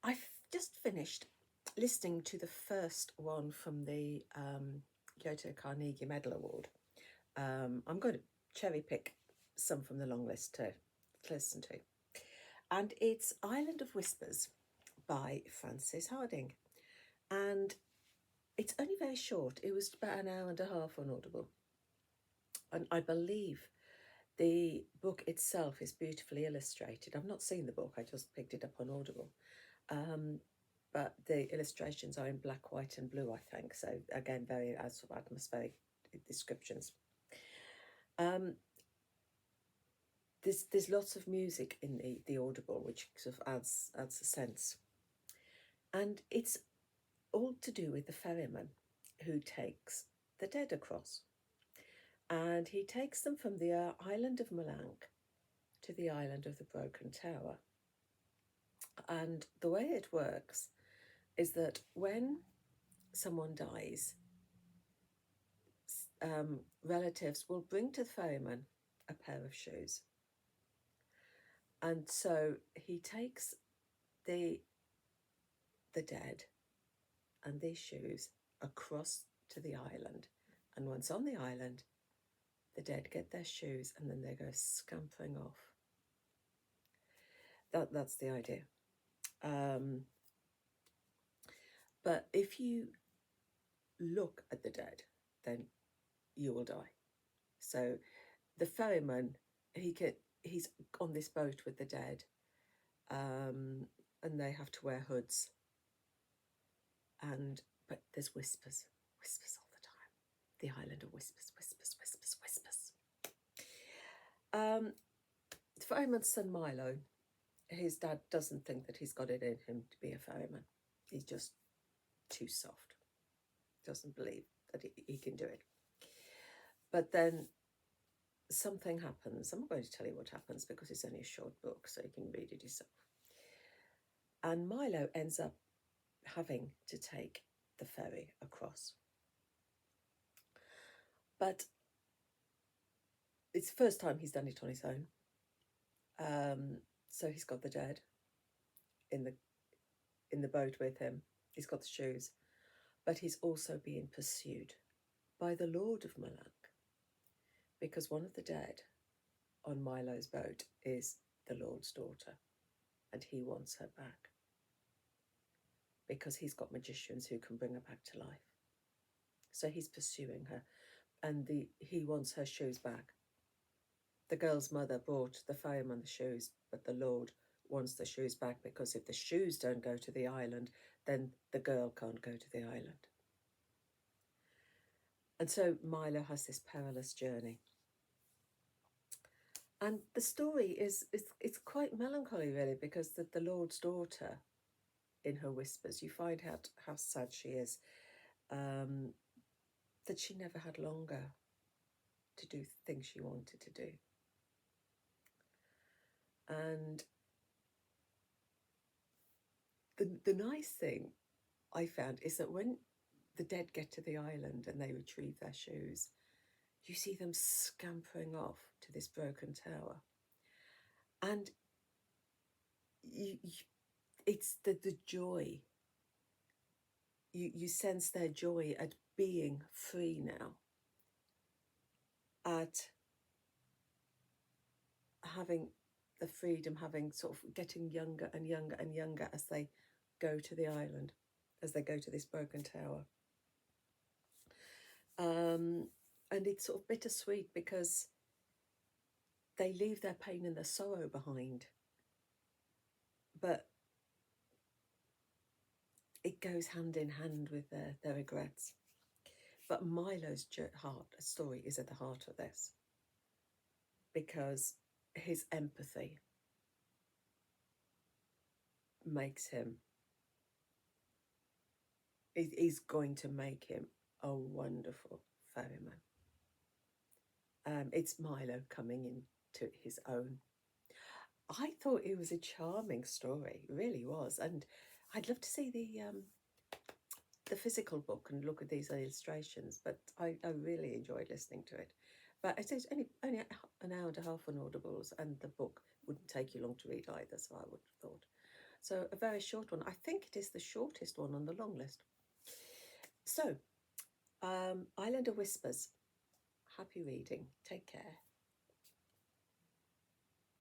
I've just finished listening to the first one from the Yoto Carnegie Medal Award. I'm going to cherry pick some from the long list to listen to. And it's Island of Whispers by Frances Hardinge. And it's only very short. It was about an hour and a half on Audible. And I believe the book itself is beautifully illustrated. I've not seen the book, I just picked it up on Audible. But the illustrations are in black, white, and blue, I think. So again, very sort of atmospheric descriptions. There's lots of music in the Audible, which sort of adds a sense, and it's all to do with the ferryman who takes the dead across, and he takes them from the island of Malank to the island of the Broken Tower. And the way it works is that when someone dies, relatives will bring to the ferryman a pair of shoes. And so he takes the dead and these shoes across to the island. And once on the island, the dead get their shoes and then they go scampering off. That's the idea. But if you look at the dead, then you will die. So the ferryman, he's on this boat with the dead, and they have to wear hoods. But there's whispers all the time. The island of whispers. The ferryman's son Milo, his dad doesn't think that he's got it in him to be a ferryman. He's just too soft. Doesn't believe that he can do it. But then something happens. I'm not going to tell you what happens because it's only a short book, so you can read it yourself. And Milo ends up having to take the ferry across. But it's the first time he's done it on his own. So he's got the dead in the boat with him. He's got the shoes, but he's also being pursued by the Lord of Malank, because one of the dead on Milo's boat is the Lord's daughter, and he wants her back because he's got magicians who can bring her back to life. So he's pursuing her, and he wants her shoes back. The girl's mother brought the ferryman the shoes, but the Lord wants the shoes back because if the shoes don't go to the island, then the girl can't go to the island. And so Milo has this perilous journey. And the story it's quite melancholy, really, because the Lord's daughter, in her whispers, you find out how sad she is, that she never had longer to do things she wanted to do. And the nice thing I found is that when the dead get to the island and they retrieve their shoes, you see them scampering off to this broken tower. And it's the joy. You sense their joy at being free now, at having the freedom, having sort of getting younger and younger and younger as they go to the island, as they go to this broken tower. And it's sort of bittersweet because they leave their pain and their sorrow behind, but it goes hand in hand with their regrets. But Milo's story is at the heart of this, because his empathy makes him, is going to make him a wonderful ferryman. It's Milo coming into his own. I thought it was a charming story, it really was, and I'd love to see the physical book and look at these illustrations, but I really enjoyed listening to it. But it's only an hour and a half on Audibles, and the book wouldn't take you long to read either, so I would have thought. So a very short one. I think it is the shortest one on the long list. So, Islander Whispers. Happy reading. Take care.